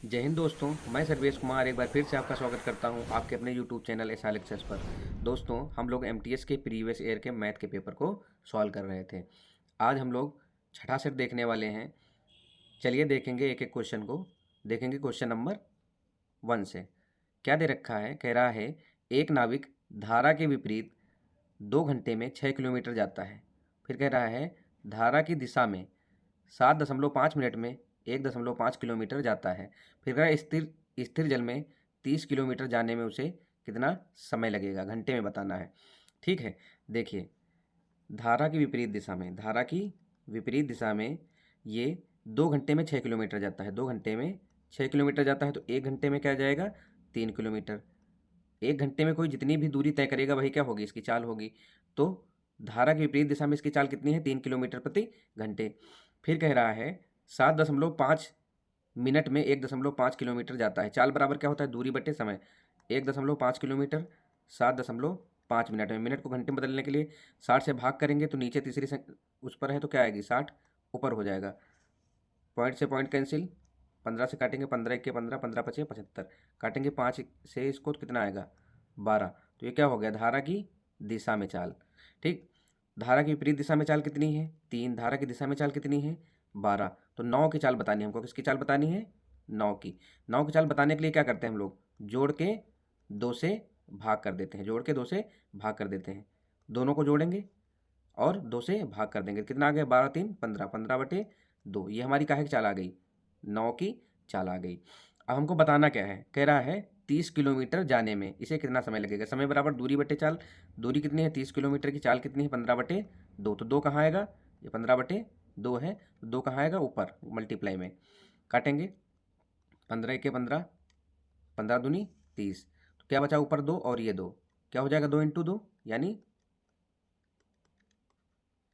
जय हिंद दोस्तों। मैं सर्वेश कुमार एक बार फिर से आपका स्वागत करता हूं आपके अपने यूट्यूब चैनल एस लेक्चर्स पर। दोस्तों, हम लोग एमटीएस के प्रीवियस ईयर के मैथ के पेपर को सॉल्व कर रहे थे। आज हम लोग छठा सेट देखने वाले हैं। चलिए देखेंगे एक एक क्वेश्चन को। देखेंगे क्वेश्चन नंबर 1 से। क्या दे रखा है? कह रहा है एक नाविक धारा के विपरीत 2 घंटे में 6 किलोमीटर जाता है। फिर कह रहा है धारा की दिशा में 7.5 मिनट में 1.5 किलोमीटर जाता है। फिर कह रहा है स्थिर स्थिर जल में 30 किलोमीटर जाने में उसे कितना समय लगेगा, घंटे में बताना है। ठीक है, देखिए धारा की विपरीत दिशा में ये 2 घंटे में 6 किलोमीटर जाता है। 2 घंटे में 6 किलोमीटर जाता है तो 1 घंटे में क्या जाएगा? 3 किलोमीटर। 1 घंटे में कोई जितनी भी दूरी तय करेगा वही क्या होगी? इसकी चाल होगी। तो धारा की विपरीत दिशा में इसकी चाल कितनी है? 3 किलोमीटर प्रति घंटे। फिर कह रहा है 7.5 मिनट में 1.5 किलोमीटर जाता है। चाल बराबर क्या होता है? दूरी बटे समय। 1.5 किलोमीटर 7.5 मिनट में। मिनट को घंटे में बदलने के लिए 60 से भाग करेंगे तो नीचे तीसरी उस पर है तो क्या आएगी? 60 ऊपर हो जाएगा। पॉइंट से पॉइंट कैंसिल, 15 से काटेंगे 15 के 15, 15 पचे 75, काटेंगे 5 से इसको तो कितना आएगा? 12। तो ये क्या हो गया? धारा की दिशा में चाल। ठीक, धारा की विपरीत दिशा में चाल कितनी है? 3। धारा की दिशा में चाल कितनी है? 12। तो 9 की चाल बतानी है हमको। किसकी चाल बतानी है? 9 की। 9 की चाल बताने के लिए क्या करते हैं हम लोग? जोड़ के 2 से भाग कर देते हैं। जोड़ के 2 से भाग कर देते हैं। दोनों को जोड़ेंगे और 2 से भाग कर देंगे। कितना आ गया? 12 3 15, 15/2। ये हमारी काहे की चाल आ गई? 9 की चाल आ गई। अब हमको बताना क्या है? कह रहा है 30 किलोमीटर जाने में इसे कितना समय लगेगा? समय बराबर दूरी बटे चाल। दूरी कितनी है? 30 किलोमीटर की। चाल कितनी है? 15/2। तो 2 कहाँ आएगा? ये 15/2 है। तो 2 कहाँ आएगा? ऊपर मल्टीप्लाई में। काटेंगे 15 के 15, 15 दूनी 30। तो क्या बचा? ऊपर 2 और ये 2। क्या हो जाएगा? 2 × 2 यानी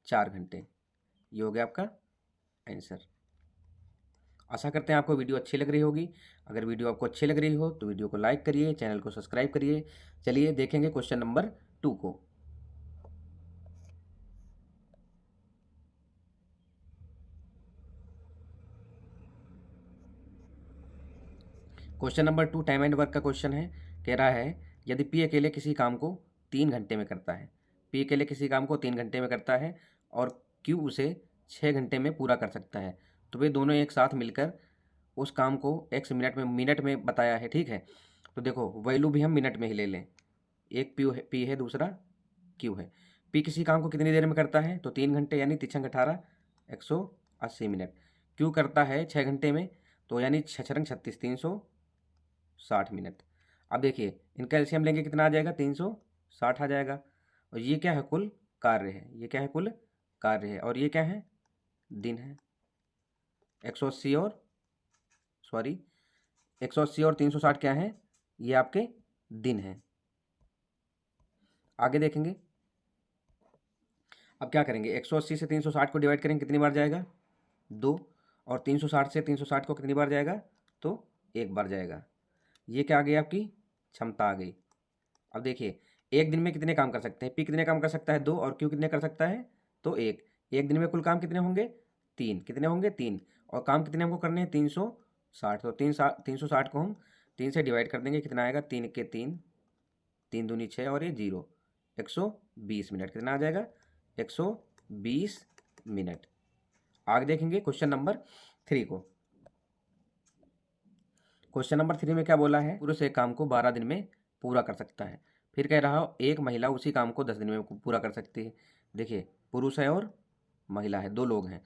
4 घंटे। ये हो गया आपका आंसर। आशा करते हैं आपको वीडियो अच्छी लग रही होगी। अगर वीडियो आपको अच्छी लग रही हो तो वीडियो को लाइक करिए, चैनल को सब्सक्राइब करिए। चलिए देखेंगे क्वेश्चन नंबर 2 को। Question number 2 time and work का क्वेश्चन है। कह रहा है यदि पी अकेले किसी काम को 3 घंटे में करता है। पी अकेले किसी काम को 3 घंटे में करता है और क्यू उसे 6 घंटे में पूरा कर सकता है, तो वे दोनों एक साथ मिलकर उस काम को एक्स मिनट में बताया है। ठीक है, तो देखो वैल्यू भी हम मिनट में ही ले लें। एक पी है, दूसरा क्यू है। पी किसी काम को कितनी देर में करता है? तो 3 घंटे यानी 3×18 180 मिनट। क्यू करता है 6 घंटे में, तो यानी 6×36 360 मिनट। अब देखिए इनका एलसीएम लेंगे, कितना आ जाएगा? 360 आ जाएगा। और ये क्या है? कुल कार्य है। ये क्या है? कुल कार्य है। और ये क्या है? दिन है। 180 और सॉरी 180 और 360 क्या है? ये आपके दिन हैं। आगे देखेंगे। अब क्या करेंगे? 180 से 360 को डिवाइड करेंगे, कितनी बार जाएगा? 2। और 360 से 360 को कितनी बार जाएगा? तो 1 बार जाएगा। ये क्या आ गई? आपकी क्षमता आ गई। अब देखिए एक दिन में कितने काम कर सकते हैं? पी कितने काम कर सकता है? 2। और क्यू कितने कर सकता है? तो 1। एक दिन में कुल काम कितने होंगे? 3। कितने होंगे? 3। और काम कितने हमको करने हैं? 360। तो 360 को हम 3 से डिवाइड कर देंगे, कितना आएगा? 3 के 3, 3 दूनी 6 और ये 0, 120 मिनट। कितना आ जाएगा? 120 मिनट। आगे देखेंगे क्वेश्चन नंबर 3 को। क्वेश्चन नंबर 3 में क्या बोला है? पुरुष एक काम को 12 दिन में पूरा कर सकता है। फिर कह रहा हो एक महिला उसी काम को 10 दिन में पूरा कर सकती है। देखिए पुरुष है और महिला है, 2 लोग हैं।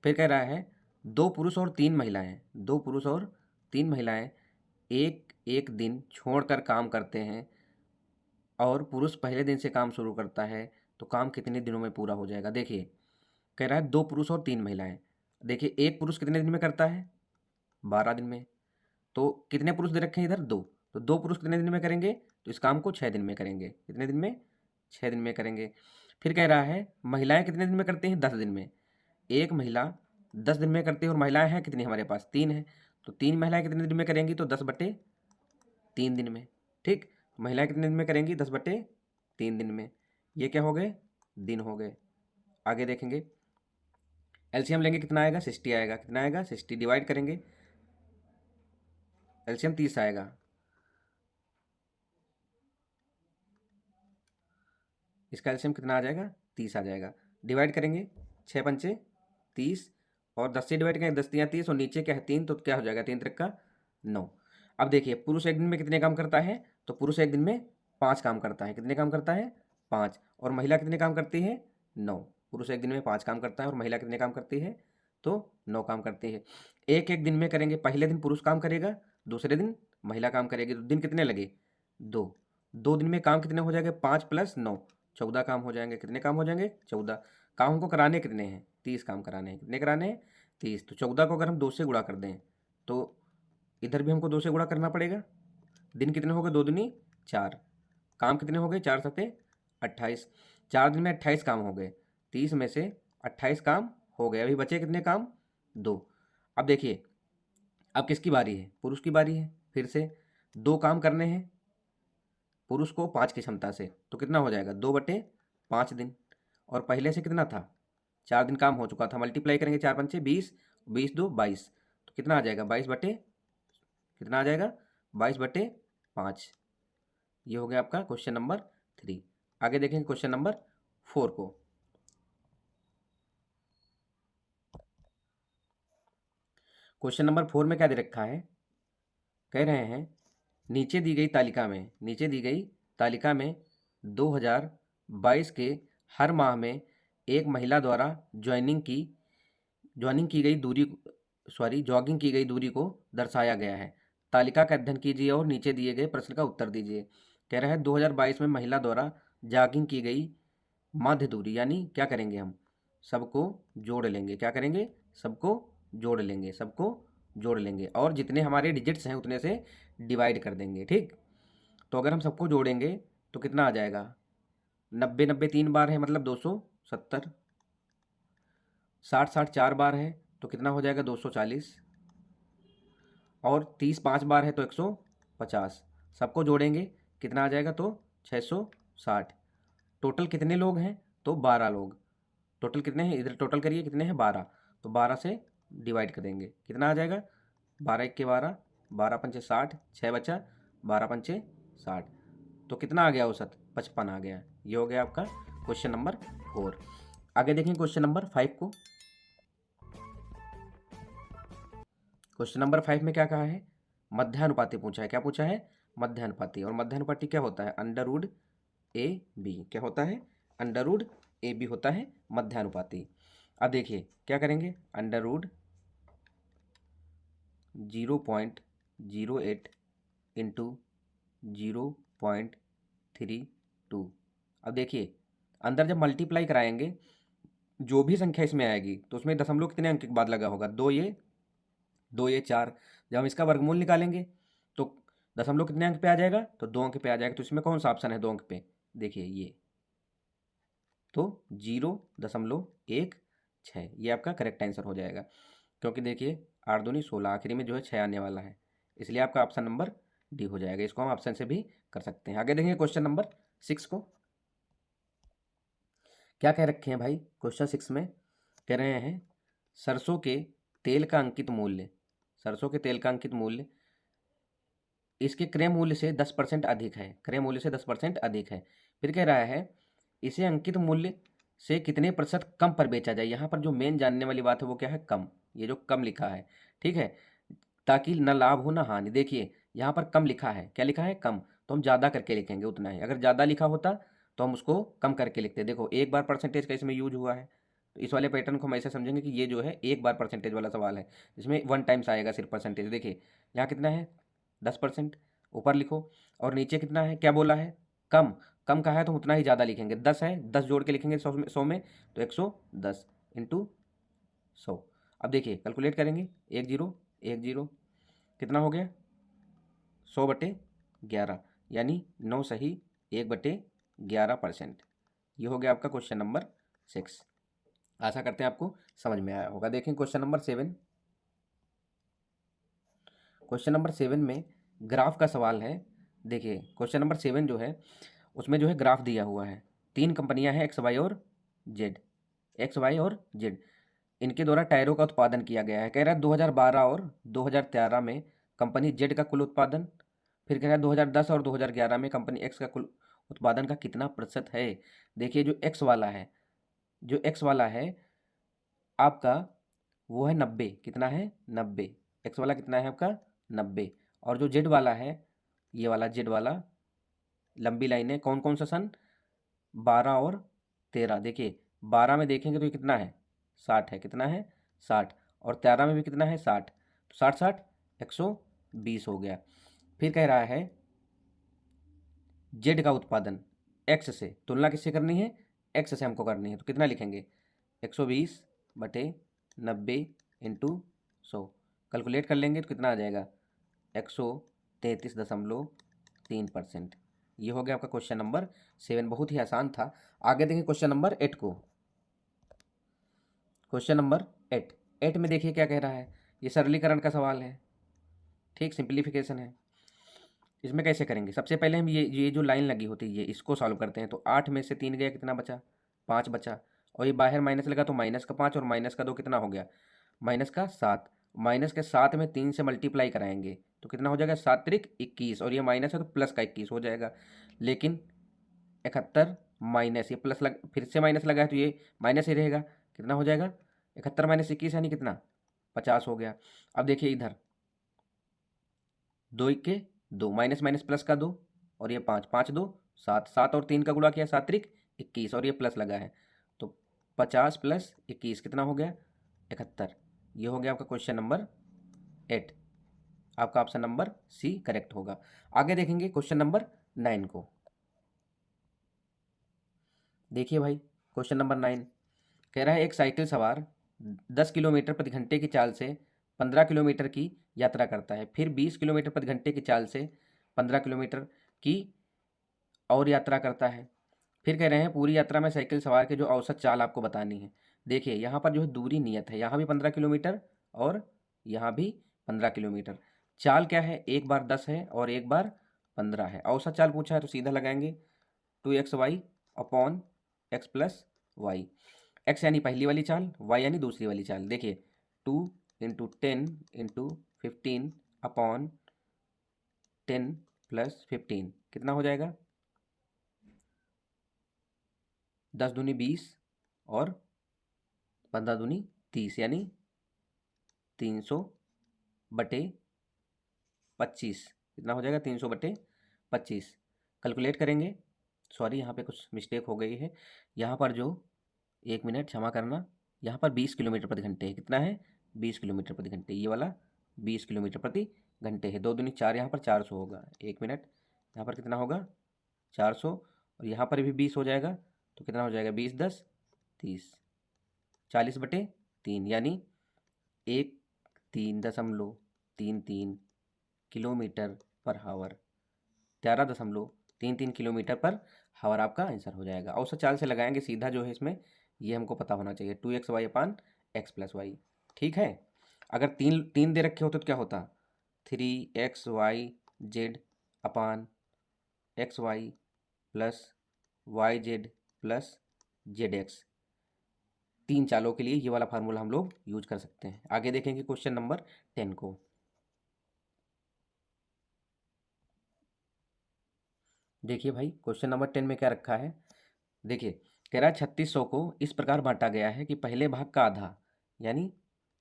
फिर कह रहा है 2 पुरुष और 3 महिलाएं, 2 पुरुष और 3 महिलाएं एक एक दिन छोड़कर काम करते हैं और पुरुष पहले दिन से काम शुरू करता है, तो काम कितने दिनों में पूरा हो जाएगा? देखिए कह रहा है 2 पुरुष और 3 महिलाएं। देखिए एक पुरुष कितने दिन में करता है? 12 दिन में। तो कितने पुरुष दे रखे हैं इधर? 2। तो 2 पुरुष कितने दिन में करेंगे? तो इस काम को 6 दिन में करेंगे। कितने दिन में? 6 दिन में करेंगे। फिर कह रहा है महिलाएं कितने दिन में करती हैं? 10 दिन में। एक महिला 10 दिन में करती है और महिलाएं हैं कितनी हमारे पास? 3 हैं। तो 3 महिलाएं कितने दिन में करेंगी? तो 10/3 दिन में। ठीक, महिलाएं कितने दिन में करेंगी? 10/3 दिन में। ये क्या हो गए? दिन हो गए। आगे देखेंगे। एलसीएम लेंगे, कितना आएगा? 60 आएगा। कितना आएगा? 60। डिवाइड करेंगे एलसीएम 30 आएगा। इसका एलसीएम कितना आ जाएगा? 30 आ जाएगा। डिवाइड करेंगे, 6 पंचे 30 और 10 से डिवाइड करेंगे, 10 3 30 और नीचे क्या है 3, तो क्या हो जाएगा 3 3 9। अब देखिए पुरुष एक दिन में कितने काम करता है, तो पुरुष एक दिन में 5 काम करता है। कितने काम करता है? 5। और महिला कितने काम करती है? 9। पुरुष एक दिन में 5 काम करता है और महिला कितने काम करती है? तो 9 काम करती है। एक एक दिन में करेंगे, पहले दिन पुरुष काम करेगा, दूसरे दिन महिला काम करेगी, तो दिन कितने लगे? 2। 2 दिन में काम कितने हो जाएंगे? 5 + 9 14 काम हो जाएंगे। कितने काम हो जाएंगे? 14। काम हमको कराने कितने हैं? 30 काम कराने हैं। कितने कराने हैं? 30। तो 14 को अगर हम 2 से गुणा कर दें तो इधर भी हमको 2 से गुणा करना पड़ेगा। दिन कितने हो गए? 2 दूनी 4। काम कितने हो गए? 4 सते 28। 4 दिन में 28 काम हो गए। 30 में से 28 काम हो गए, अभी बचे कितने काम? 2। अब देखिए, अब किसकी बारी है? पुरुष की बारी है। फिर से 2 काम करने हैं पुरुष को 5 की क्षमता से, तो कितना हो जाएगा? 2/5 दिन। और पहले से कितना था? 4 दिन काम हो चुका था। मल्टीप्लाई करेंगे, 4 पंचे 20, 20 2 22, तो कितना आ जाएगा? 22 बटे कितना आ जाएगा? 22/5। ये हो गया आपका क्वेश्चन नंबर 3। आगे देखेंगे क्वेश्चन नंबर 4 को। क्वेश्चन नंबर 4 में क्या दे रखा है? कह रहे हैं नीचे दी गई तालिका में 2022 के हर माह में एक महिला द्वारा जॉगिंग की गई दूरी को दर्शाया गया है। तालिका का अध्ययन कीजिए और नीचे दिए गए प्रश्न का उत्तर दीजिए। कह रहा है 2022 में महिला द्वारा जॉगिंग की गई माध्य दूरी, यानी क्या करेंगे हम? सबको जोड़ लेंगे। क्या करेंगे? सबको जोड़ लेंगे और जितने हमारे डिजिट्स हैं उतने से डिवाइड कर देंगे। ठीक, तो अगर हम सबको जोड़ेंगे तो कितना आ जाएगा? 90 90 3 बार है मतलब 270। 60 60 4 बार है तो कितना हो जाएगा? 240। और 30 5 बार है तो 150। सबको जोड़ेंगे कितना आ जाएगा? तो 660। टोटल कितने लोग हैं? तो 12 लोग। टोटल कितने हैं? इधर टोटल करिए, कितने हैं? 12। तो 12 से डिवाइड कर देंगे, कितना आ जाएगा? 12 1 के 12, 12 पंचे 60, 6 बचा, 12 पंचे 60, तो कितना आ गया औसत? 55 आ गया। ये हो गया आपका क्वेश्चन नंबर 4। आगे देखें क्वेश्चन नंबर 5 को। क्वेश्चन नंबर 5 में क्या कहा है? मध्यानुपाती पूछा है। क्या पूछा है? मध्यानुपाती। और मध्यानुपाती क्या होता है? Under root AB। क्या होता है? अंडर रूट AB होता है मध्यानुपाती। अब देखिए क्या करेंगे? Under root 0.08 into 0.32। अब देखिए अंदर जब मल्टीप्लाई कराएंगे जो भी संख्या इसमें आएगी तो उसमें दशमलव कितने अंक के बाद लगा होगा? 2 ये 4। जब हम इसका वर्गमूल निकालेंगे तो दशमलव कितने अंक पे आ जाएगा? तो 2 अंक पे आ जाएगा। तो इसमें कौन सा ऑप्शन है 2 अंक पे? देखिए ये, तो 0.16 ये आपका करेक्ट आंसर हो जाएगा। क्योंकि देखिए 8 दूनी 16, आखिरी में जो है 6 आने वाला है, इसलिए आपका ऑप्शन नंबर डी हो जाएगा। इसको हम ऑप्शन से भी कर सकते हैं। आगे देखेंगे क्वेश्चन नंबर 6 को। क्या कह रखे हैं भाई क्वेश्चन 6 में? कह रहे हैं सरसों के तेल का अंकित मूल्य, सरसों के तेल का अंकित मूल्य इसके क्रय मूल्य से 10% अधिक है। क्रय मूल्य से 10% अधिक है। फिर कह रहा है इसे अंकित मूल्य से कितने प्रतिशत कम पर बेचा जाए। यहाँ पर जो मेन जानने वाली बात है वो क्या है? कम। ये जो कम लिखा है, ठीक है, ताकि न लाभ हो न हानि। देखिए यहाँ पर कम लिखा है, क्या लिखा है? कम। तो हम ज़्यादा करके लिखेंगे उतना ही। अगर ज़्यादा लिखा होता तो हम उसको कम करके लिखते। देखो एक बार परसेंटेज का इसमें यूज हुआ है, तो इस वाले पैटर्न को हम ऐसे समझेंगे कि ये जो है एक बार परसेंटेज वाला सवाल है, जिसमें 1 टाइम्स आएगा सिर्फ परसेंटेज। देखिए यहाँ कितना है? 10%। ऊपर लिखो और नीचे कितना है? क्या बोला है? कम। कम का है तो उतना ही ज़्यादा लिखेंगे। 10 है, 10 जोड़ के लिखेंगे 100 में तो 110 इंटू 100। अब देखिए कैलकुलेट करेंगे, 1 0 1 0, कितना हो गया? 100/11, यानी 9 सही 1/11%। ये हो गया आपका क्वेश्चन नंबर 6। आशा करते हैं आपको समझ में आया होगा। देखें क्वेश्चन नंबर 7। क्वेश्चन नंबर 7 में ग्राफ का सवाल है। देखिए क्वेश्चन नंबर 7 जो है उसमें जो है ग्राफ दिया हुआ है। 3 कंपनियां हैं एक्स वाई और जेड। इनके द्वारा टायरों का उत्पादन किया गया है। कह रहा है 2012 और 2013 में कंपनी जेड का कुल उत्पादन। फिर कह रहा है 2010 और 2011 में कंपनी एक्स का कुल उत्पादन का कितना प्रतिशत है। देखिए जो एक्स वाला है, जो एक्स वाला है आपका वो है 90। कितना है? 90। एक्स वाला कितना है आपका? 90। और जो जेड वाला है, ये वाला जेड वाला लंबी लाइन है, कौन कौन सा सन? 12 और 13। देखिए 12 में देखेंगे तो ये कितना है? 60 है। कितना है? 60। और 13 में भी कितना है? 60। तो 60 60 120 हो गया। फिर कह रहा है जेड का उत्पादन एक्स से तुलना किससे करनी है? एक्स से हमको करनी है। तो कितना लिखेंगे? 120 बटे 90 इंटू 100। कैलकुलेट कर लेंगे तो कितना आ जाएगा? 133.3%। ये हो गया आपका क्वेश्चन नंबर 7। बहुत ही आसान था। आगे देखें क्वेश्चन नंबर 8 को। क्वेश्चन नंबर 8 में देखिए क्या कह रहा है। ये सरलीकरण का सवाल है, ठीक, सिंप्लीफिकेशन है। इसमें कैसे करेंगे? सबसे पहले हम ये जो लाइन लगी होती है ये इसको सॉल्व करते हैं। तो 8 में से 3 गया, कितना बचा? 5 बचा। और ये बाहर माइनस लगा तो माइनस का 5 और माइनस का 2 कितना हो गया? माइनस का 7। माइनस के 7 में 3 से मल्टीप्लाई कराएंगे तो कितना हो जाएगा? 7 त्रिक 21। और ये माइनस है तो प्लस का 21 हो जाएगा। लेकिन 71 माइनस ये प्लस लग फिर से माइनस लगा है तो ये माइनस ही रहेगा। कितना हो जाएगा? 71 माइनस 21 यानी कितना? 50 हो गया। अब देखिए इधर 2 के 2 माइनस माइनस प्लस का 2 और ये 5 5 2 7 7 और 3 का गुणा किया 7 त्रिक 21 और ये प्लस लगा है तो 50 प्लस 21 कितना हो गया? 71। ये हो गया आपका क्वेश्चन नंबर 8। आपका ऑप्शन नंबर सी करेक्ट होगा। आगे देखेंगे क्वेश्चन नंबर 9 को। देखिए भाई क्वेश्चन नंबर 9 कह रहा है एक साइकिल सवार 10 किलोमीटर प्रति घंटे की चाल से 15 किलोमीटर की यात्रा करता है, फिर 20 किलोमीटर प्रति घंटे की चाल से 15 किलोमीटर की और यात्रा करता है। फिर कह रहे हैं पूरी यात्रा में साइकिल सवार के जो औसत चाल आपको बतानी है। देखिए यहाँ पर जो है दूरी नियत है, यहाँ भी 15 किलोमीटर और यहाँ भी 15 किलोमीटर। चाल क्या है? एक बार 10 है और एक बार 15 है। औसत चाल पूछा है तो सीधा लगाएंगे 2xy upon x plus y. X यानी पहली वाली चाल, वाई यानी दूसरी वाली चाल। देखिए 2 इंटू 10 इंटू 15 अपॉन 10 प्लस 15 कितना हो जाएगा? 10 दूनी 20 और 15 दूनी 30 यानी 300 बटे 25। कितना हो जाएगा? 300 बटे 25। कैलकुलेट करेंगे। सॉरी यहाँ पे कुछ मिस्टेक हो गई है। यहाँ पर जो 1 मिनट क्षमा करना, यहाँ पर 20 किलोमीटर प्रति घंटे है। कितना है? 20 किलोमीटर प्रति घंटे। ये वाला 20 किलोमीटर प्रति घंटे है। 2 दूनी 4, यहाँ पर 400 होगा। 1 मिनट, यहाँ पर कितना होगा? 400 और यहाँ पर भी 20 हो जाएगा तो कितना हो जाएगा? 20 10 30 40 बटे 3 यानी 13.33 किलोमीटर पर हावर। 13.33 किलोमीटर पर हावर आपका आंसर हो जाएगा। औसत चाल से लगाएंगे सीधा जो है इसमें, ये हमको पता होना चाहिए 2xy अपान एक्स प्लस वाई। ठीक है। अगर तीन तीन दे रखे होते तो क्या होता? 3xy z अपान x y plus y z plus z x. 3 चालों के लिए ये वाला फार्मूला हम लोग यूज कर सकते हैं। आगे देखेंगे क्वेश्चन नंबर 10 को। देखिए भाई क्वेश्चन नंबर 10 में क्या रखा है। देखिए कह रहा है 3600 को इस प्रकार बांटा गया है कि पहले भाग का आधा यानी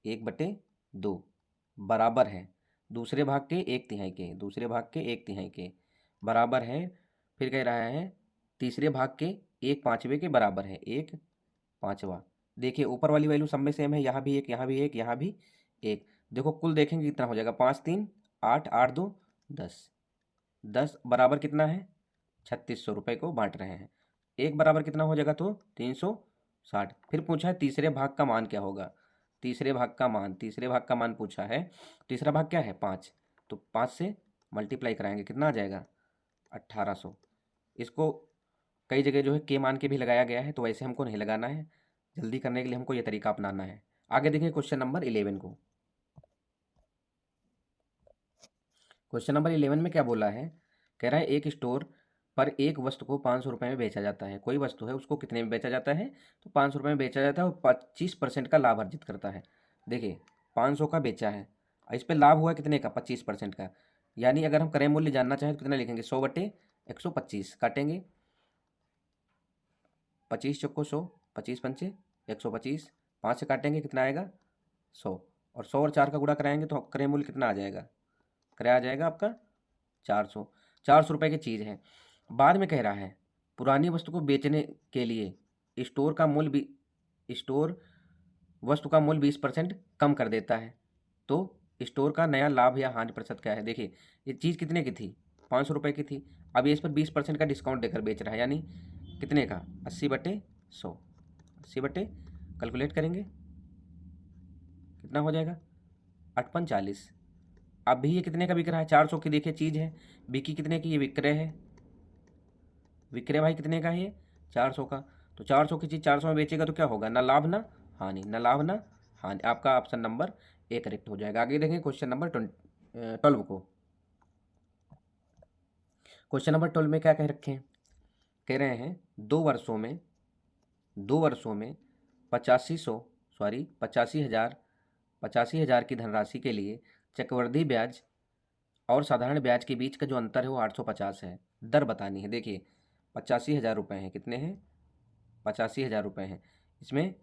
1/2 बराबर है दूसरे भाग के 1/3 के, दूसरे भाग के 1/3 के बराबर है। फिर कह रहा है तीसरे भाग के 1/5 के बराबर है, 1/5। देखिए ऊपर वाली वैल्यू सब में सेम है, यहाँ भी एक, यहाँ भी एक, यहाँ भी एक। देखो कुल देखेंगे कितना हो जाएगा? 5 3 8 8 2 10। 10 बराबर कितना है? 3600 रुपये को बांट रहे हैं। एक बराबर कितना हो जाएगा? तो 360। फिर पूछा है तीसरे भाग का मान क्या होगा। तीसरे भाग का मान, तीसरे भाग का मान पूछा है। तीसरा भाग क्या है? 5। तो 5 से मल्टीप्लाई कराएंगे कितना आ जाएगा? 1800। इसको कई जगह जो है के मान के भी लगाया गया है तो वैसे हमको नहीं लगाना है। जल्दी करने के लिए हमको ये तरीका अपनाना है। आगे देखें क्वेश्चन नंबर 11 को। क्वेश्चन नंबर 11 में क्या बोला है। कह रहा है एक स्टोर पर एक वस्तु को 500 रुपये में बेचा जाता है। कोई वस्तु है उसको कितने में बेचा जाता है? तो 500 रुपये में बेचा जाता है और 25% का लाभ अर्जित करता है। देखिए 500 का बेचा है इस पर लाभ हुआ कितने का, 25% का। यानी अगर हम क्रय मूल्य जानना चाहें तो कितना लिखेंगे, 100/125 काटेंगे, 25 चौको 100, 25×5 125, 5 से काटेंगे कितना आएगा 100, और 100 और 4 का गुणा कराएंगे तो क्रय मूल्य कितना आ जाएगा, क्रय आ जाएगा आपका 400 रुपये की चीज़ है। बाद में कह रहा है पुरानी वस्तु को बेचने के लिए स्टोर का मूल्य भी स्टोर वस्तु का मूल्य 20% कम कर देता है, तो स्टोर का नया लाभ या हानि प्रतिशत क्या है। देखिए ये चीज़ कितने की थी, 500 रुपये की थी, अब ये इस पर 20% का डिस्काउंट देकर बेच रहा है, यानी कितने का, 80/100, 80 कैलकुलेट करेंगे कितना हो जाएगा, 8×40। अब भी ये कितने का बिक रहा है, 400 की देखिए चीज़ है, बिकी कितने की, ये विक्रय है, विक्रय भाई कितने का है ये 400 का। तो 400 की चीज़ 400 में बेचेगा तो क्या होगा, ना लाभ ना हानि, ना लाभ ना हानि। आपका ऑप्शन नंबर ए करेक्ट हो जाएगा। आगे देखें क्वेश्चन नंबर 12 को। क्वेश्चन नंबर 12 में क्या कह रखे हैं, कह रहे हैं 2 वर्षों में 85,000 की धनराशि के लिए चक्रवृद्धि ब्याज और साधारण ब्याज के बीच का जो अंतर है वो 850 है। दर बतानी है। देखिए 85,000 रुपये हैं, कितने हैं, 85,000 रुपये हैं। इसमें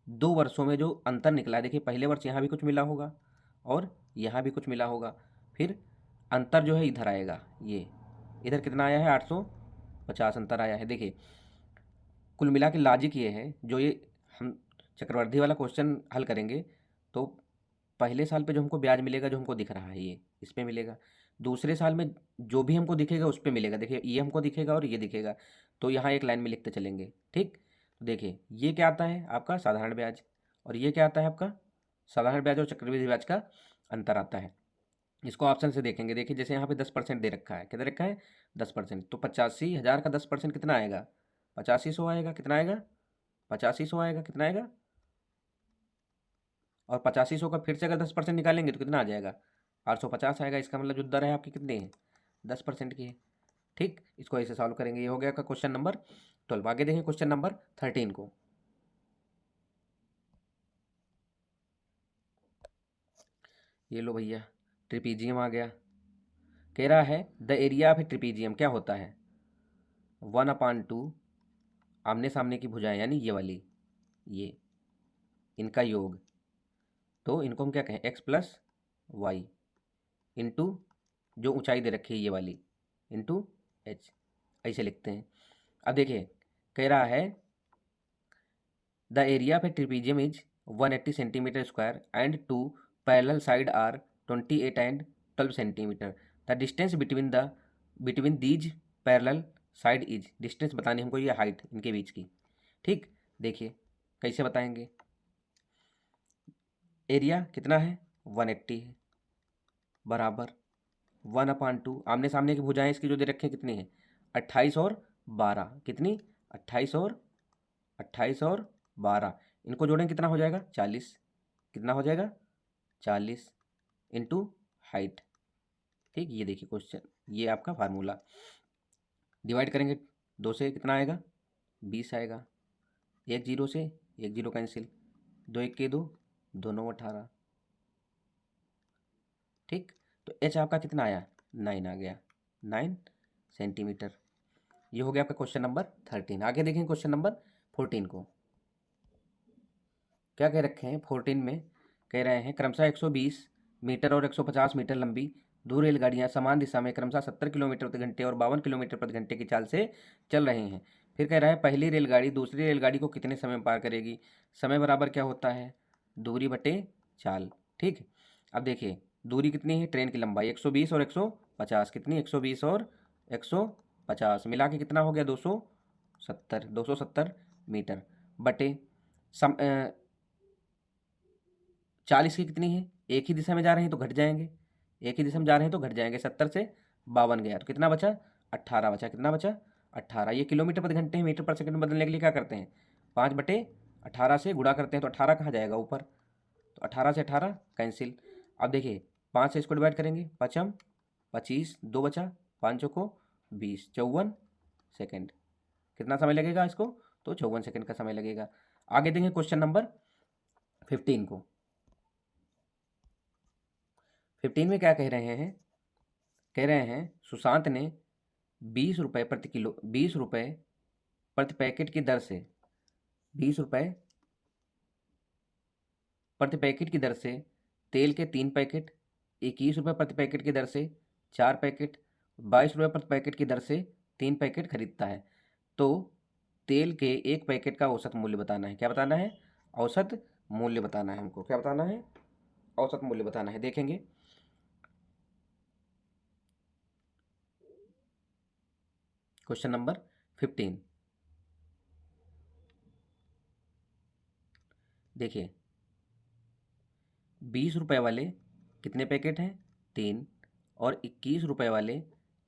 2 वर्षों में जो अंतर निकला है, देखिए पहले वर्ष यहाँ भी कुछ मिला होगा और यहाँ भी कुछ मिला होगा, फिर अंतर जो है इधर आएगा, ये इधर कितना आया है 850 अंतर आया है। देखिए कुल मिला के लॉजिक ये है, जो ये हम चक्रवृद्धि वाला क्वेश्चन हल करेंगे तो पहले साल पे जो हमको ब्याज मिलेगा, जो हमको दिख रहा है ये इस पे मिलेगा, दूसरे साल में जो भी हमको दिखेगा उस पे मिलेगा। देखिए ये हमको दिखेगा और ये दिखेगा, तो यहाँ एक लाइन में लिखते चलेंगे, ठीक। तो देखिए ये क्या आता है आपका साधारण ब्याज, और ये क्या आता है आपका साधारण ब्याज और चक्रवृद्धि ब्याज का अंतर आता है। इसको ऑप्शन से देखेंगे। देखिए जैसे यहाँ पे 10% दे रखा है, कितना रखा है 10%, तो 85,000 का 10% कितना आएगा, 8500 आएगा, कितना आएगा 8500 आएगा, कितना आएगा, और 8500 का फिर से अगर 10% निकालेंगे तो कितना आ जाएगा 850 आएगा। इसका मतलब जो दर है आपकी कितनी है 10% की है, ठीक। इसको ऐसे सॉल्व करेंगे। ये हो गया का क्वेश्चन नंबर 12। आगे देखें क्वेश्चन नंबर 13 को। ये लो भैया ट्रिपीजियम आ गया। कह रहा है the area of a trapezium क्या होता है, 1/2 आमने सामने की भुजाएं, यानी ये वाली, ये इनका योग, तो इनको हम क्या कहें x+y इंटू जो ऊंचाई दे रखी है ये वाली इंटू h, ऐसे लिखते हैं। अब देखिए कह रहा है the area of a trapezium is 180 centimetre square and 2 parallel side are 28 and 12 centimetre. The distance between these parallel side is, distance बतानी हमको, ये हाइट इनके बीच की, ठीक। देखिए कैसे बताएंगे, एरिया कितना है 180 है, बराबर 1/2 आमने सामने की भुजाएं इसकी जो दे रखे हैं कितनी है 28 और 12, कितनी 28 और 12, इनको जोड़ें कितना हो जाएगा 40, कितना हो जाएगा 40 इंटू हाइट, ठीक। ये देखिए क्वेश्चन, ये आपका फार्मूला, डिवाइड करेंगे 2 से कितना आएगा 20 आएगा, 1 0 से 1 0 कैंसिल, 2 1 के 2, 2 9 18, ठीक। तो एच आपका कितना आया 9 आ गया, 9 सेंटीमीटर। ये हो गया आपका क्वेश्चन नंबर 13। आगे देखें क्वेश्चन नंबर 14 को। क्या कह रखे हैं 14 में, कह रहे हैं क्रमशः 120 मीटर और 150 मीटर लंबी दो रेलगाड़ियां समान दिशा में क्रमशः 70 किलोमीटर प्रति घंटे और 52 किलोमीटर प्रति घंटे की चाल से चल रहे हैं। फिर कह रहा है पहली रेलगाड़ी दूसरी रेलगाड़ी को कितने समय में पार करेगी। समय बराबर क्या होता है दूरी बटे चाल, ठीक। अब देखिए दूरी कितनी है ट्रेन की लंबाई 120 और 150, कितनी 120 और 150 मिला के कितना हो गया 270 मीटर, बटे 40 की कितनी है, एक ही दिशा में जा रहे हैं तो घट जाएंगे, एक ही दिशा में जा रहे हैं तो घट जाएंगे, 70 से 52 गया तो कितना बचा 18 बचा, कितना बचा 18। ये किलोमीटर प्रति घंटे है, मीटर पर सेकंड में बदलने के लिए क्या करते हैं 5/18 से गुणा करते हैं, तो 18 कहाँ जाएगा ऊपर, तो 18 से 18 कैंसिल। अब देखिए 5 से इसको डिवाइड करेंगे 5 25, 2 बचा, 5 चौको 20, 54 सेकेंड। कितना समय लगेगा इसको, तो 54 सेकेंड का समय लगेगा। आगे देंगे क्वेश्चन नंबर 15 को। 15 में क्या कह रहे हैं, कह रहे हैं सुशांत ने 20 रुपये प्रति किलो, 20 रुपये प्रति पैकेट की दर से, 20 रुपये प्रति पैकेट की दर से तेल के 3 पैकेट, 21 रुपये प्रति पैकेट की दर से 4 पैकेट, 22 रुपये प्रति पैकेट की दर से 3 पैकेट खरीदता है। तो तेल के एक पैकेट का औसत मूल्य बताना है। क्या बताना है? औसत मूल्य बताना है हमको। क्या बताना है? औसत मूल्य बताना है। देखेंगे क्वेश्चन नंबर 15। देखिए 20 रुपये वाले कितने पैकेट हैं? 3। और 21 रुपये वाले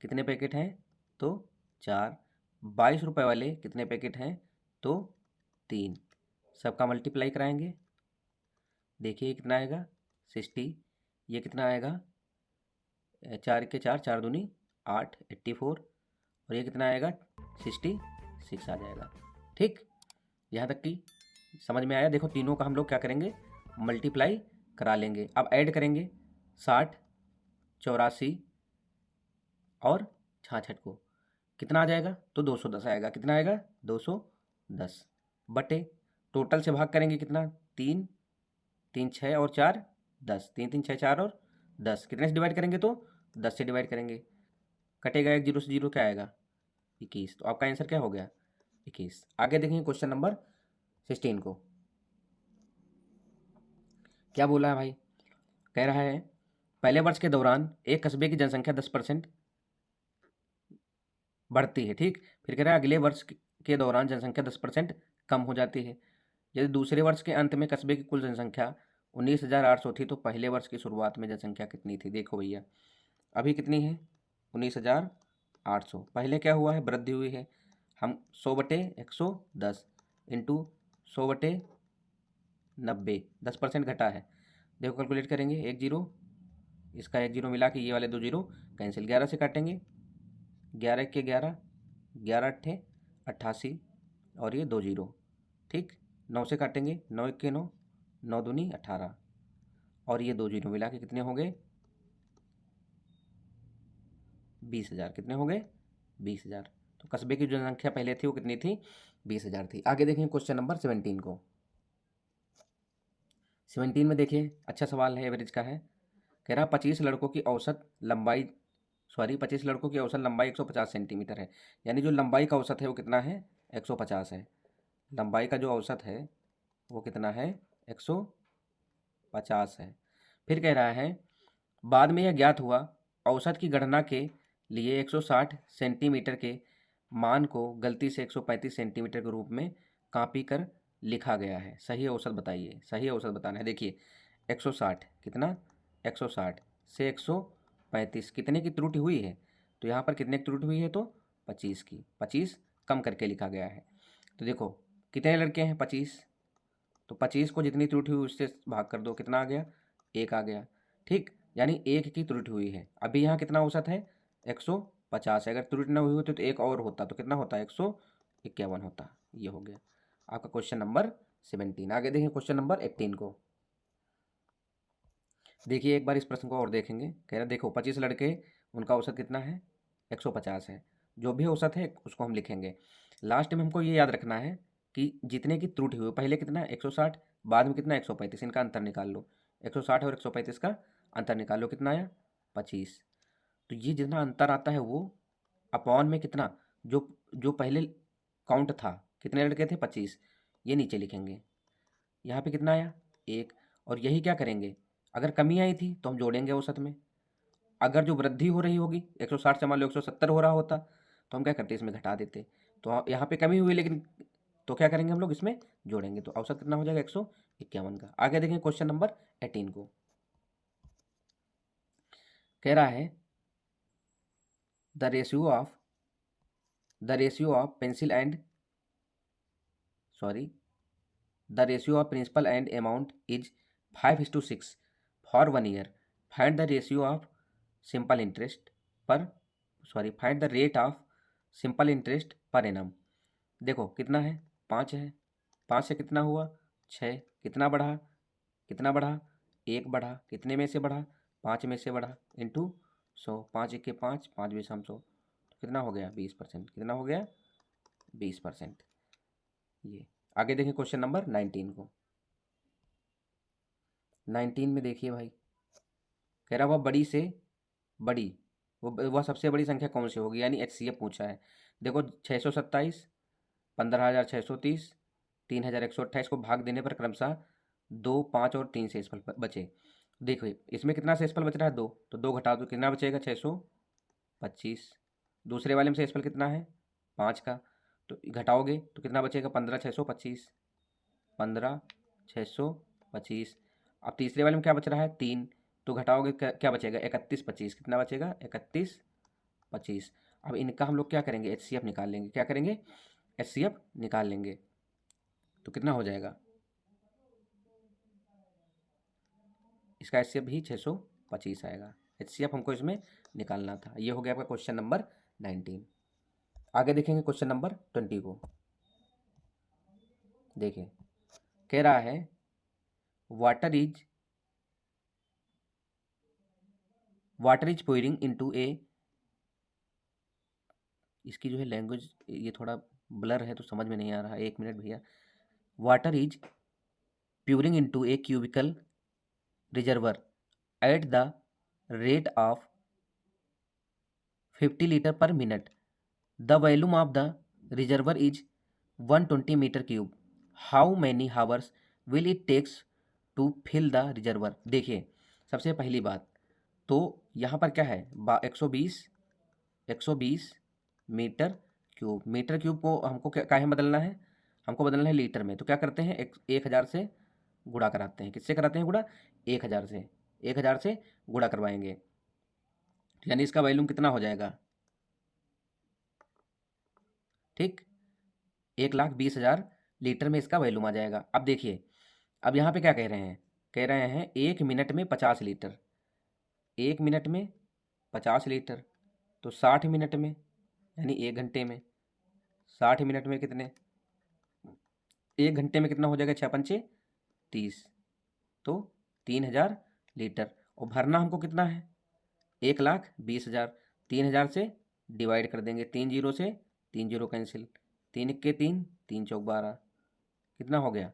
कितने पैकेट हैं? तो 4। 22 रुपये वाले कितने पैकेट हैं? तो 3। सबका मल्टीप्लाई कराएंगे। देखिए कितना आएगा? 60। ये कितना आएगा? 4 के 4, 4 दूनी 8, 84। और ये कितना आएगा? 66 आ जाएगा। ठीक, यहाँ तक की समझ में आया? देखो तीनों का हम लोग क्या करेंगे? मल्टीप्लाई करा लेंगे। अब ऐड करेंगे 60, 84 और 66 को, कितना आ जाएगा? तो 210 आएगा। कितना आएगा? 210 बटे टोटल से भाग करेंगे कितना? 3, 3 6 और 4 10, 3 3 6 4 और 10। कितने से डिवाइड करेंगे? तो 10 से डिवाइड करेंगे। कटेगा एक जीरो से जीरो, क्या आएगा? 21। तो आपका आंसर क्या हो गया? 21। आगे देखेंगे क्वेश्चन नंबर 16 को। क्या बोला है भाई? कह रहा है पहले वर्ष के दौरान एक कस्बे की जनसंख्या 10% बढ़ती है। ठीक, फिर कह रहा है अगले वर्ष के दौरान जनसंख्या 10% कम हो जाती है। यदि दूसरे वर्ष के अंत में कस्बे की कुल जनसंख्या 19,800 थी तो पहले वर्ष की शुरुआत में जनसंख्या कितनी थी? देखो भैया अभी कितनी है? 19,800। पहले क्या हुआ है? वृद्धि हुई है। हम 100/110 इंटू 100/90, 10% घटा है। देखो कैलकुलेट करेंगे, एक जीरो, इसका एक जीरो मिला के ये वाले 2 जीरो कैंसिल, 11 से काटेंगे, 11 के 11, 11 अट्ठे 88 और ये 2 जीरो। ठीक, 9 से काटेंगे, 9 एक के 9, 9 दूनी 18 और ये 2 जीरो मिला के कितने हो गए? 20,000। कितने हो गए? 20,000। तो कस्बे की जो जनसंख्या पहले थी वो कितनी थी? 20,000 थी। आगे देखें क्वेश्चन नंबर 17 को। 17 में देखिए अच्छा सवाल है, एवरेज का है। कह रहा 25 लड़कों की औसत लंबाई, 25 लड़कों की औसत लंबाई 150 सेंटीमीटर है। यानी जो लंबाई का औसत है वो कितना है? 150 है। लंबाई का जो औसत है वो कितना है? 150 है। फिर कह रहा है बाद में यह ज्ञात हुआ औसत की गणना के लिए 160 सेंटीमीटर के मान को गलती से 135 सेंटीमीटर के रूप में कॉपी कर लिखा गया है। सही औसत बताइए। सही औसत बताना है। देखिए 160 कितना? 160 से 135 कितने की त्रुटि हुई है? तो यहाँ पर कितने की त्रुटि हुई है? तो 25 की। 25 कम करके लिखा गया है। तो देखो कितने लड़के हैं? 25। तो 25 को जितनी त्रुटि हुई उससे भाग कर दो, कितना आ गया? 1 आ गया। ठीक, यानी 1 की त्रुटि हुई है। अभी यहाँ कितना औसत है? 150 है। अगर त्रुटि ना हुई होती तो एक और होता, तो कितना होता? 151 होता। ये हो गया आपका क्वेश्चन नंबर 17। आगे देखिए क्वेश्चन नंबर 18 को। देखिए एक बार इस प्रश्न को और देखेंगे। कह रहे देखो 25 लड़के, उनका औसत कितना है? 150 है। जो भी औसत है उसको हम लिखेंगे। लास्ट में हमको ये याद रखना है कि जितने की त्रुटि हुई पहले कितना? 160, बाद में कितना? 135। इनका अंतर निकाल लो। 160 और 135 का अंतर निकाल लो, कितना आया? 25। तो ये जितना अंतर आता है वो अपॉन में कितना, जो जो पहले काउंट था, कितने लड़के थे? 25। ये नीचे लिखेंगे। यहाँ पे कितना आया? 1। और यही क्या करेंगे? अगर कमी आई थी तो हम जोड़ेंगे औसत में। अगर जो वृद्धि हो रही होगी 160 से मान लो 170 हो रहा होता तो हम क्या करते? इसमें घटा देते। तो यहाँ पे कमी हुई लेकिन, तो क्या करेंगे हम लोग? इसमें जोड़ेंगे। तो औसत कितना हो जाएगा? 151 का। आगे देखें क्वेश्चन नंबर 18 को। कह रहा है the ratio of pencil and the ratio of principal and amount is 5:6 for 1 year. Find the ratio of simple interest per find the rate of simple interest per annum. देखो कितना है? 5 है। 5 से कितना हुआ? 6। कितना बढ़ा? कितना बढ़ा? 1 बढ़ा। कितने में से बढ़ा? 5 में से बढ़ा इंटू 100, 5 1 के 5, 5 20 हम 100, तो कितना हो गया 20%। कितना हो गया 20%। ये आगे देखें क्वेश्चन नंबर 19 को। 19 में देखिए भाई, कह रहा वह बड़ी से बड़ी, वह सबसे बड़ी संख्या कौन सी होगी, यानी HCF पूछा है। देखो 627, 15,630, 3,128 को भाग देने पर क्रमशः 2, 5 और 3 शेषफल बचे। देखो इसमें कितना शेषफल बच रहा है 2, तो 2 घटा दो कितना बचेगा 625। दूसरे वाले में शेषफल कितना है 5 का, तो घटाओगे तो कितना बचेगा 15,625, 15,625। अब तीसरे वाले में क्या बच रहा है 3, तो घटाओगे क्या बचेगा 3125। कितना बचेगा 3125। अब इनका हम लोग क्या करेंगे HCF निकाल लेंगे। क्या करेंगे HCF निकाल लेंगे, तो कितना हो जाएगा इसका HCF भी 625 आएगा। HCF हमको इसमें निकालना था। ये हो गया आपका क्वेश्चन नंबर 19। आगे देखेंगे क्वेश्चन नंबर 20 को। देखिए कह रहा है वाटर इज पोरिंग इनटू ए, इसकी जो है लैंग्वेज ये थोड़ा ब्लर है तो समझ में नहीं आ रहा है, 1 मिनट भैया। Water is pouring into a cubical reservoir at the rate of 50 litre per minute. The volume of the reservoir is 120 metre cube. How many hours will it takes to fill the reservoir. देखिए सबसे पहली बात तो यहाँ पर क्या है 120 metre cube. Metre cube को हमको काहे में बदलना है, हमको बदलना है लीटर में। तो क्या करते हैं 1000 से गुणा कराते हैं। किससे कराते हैं गुणा 1000 से, 1000 से गुणा करवाएंगे, यानी इसका वॉल्यूम कितना हो जाएगा ठीक 1,20,000 लीटर में इसका वॉल्यूम आ जाएगा। अब देखिए अब यहाँ पे क्या कह रहे हैं 1 मिनट में 50 लीटर, 1 मिनट में 50 लीटर, तो 60 मिनट में यानी 1 घंटे में 60 मिनट में कितने 1 घंटे में कितना हो जाएगा 6 पंचे 30, तो 3000 लीटर। और भरना हमको कितना है 1,20,000, 3000 से डिवाइड कर देंगे, 3 जीरो से 3 जीरो कैंसिल, 3 1 के 3, 3 चौक 12, कितना हो गया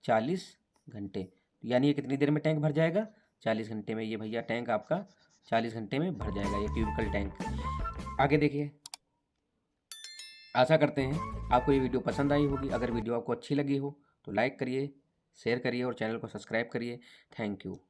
40 घंटे। यानी ये कितनी देर में टैंक भर जाएगा 40 घंटे में। ये भैया टैंक आपका 40 घंटे में भर जाएगा, ये क्यूबिकल टैंक। आगे देखिए, आशा करते हैं आपको ये वीडियो पसंद आई होगी। अगर वीडियो आपको अच्छी लगी हो तो लाइक करिए, शेयर करिए और चैनल को सब्सक्राइब करिए। Thank you.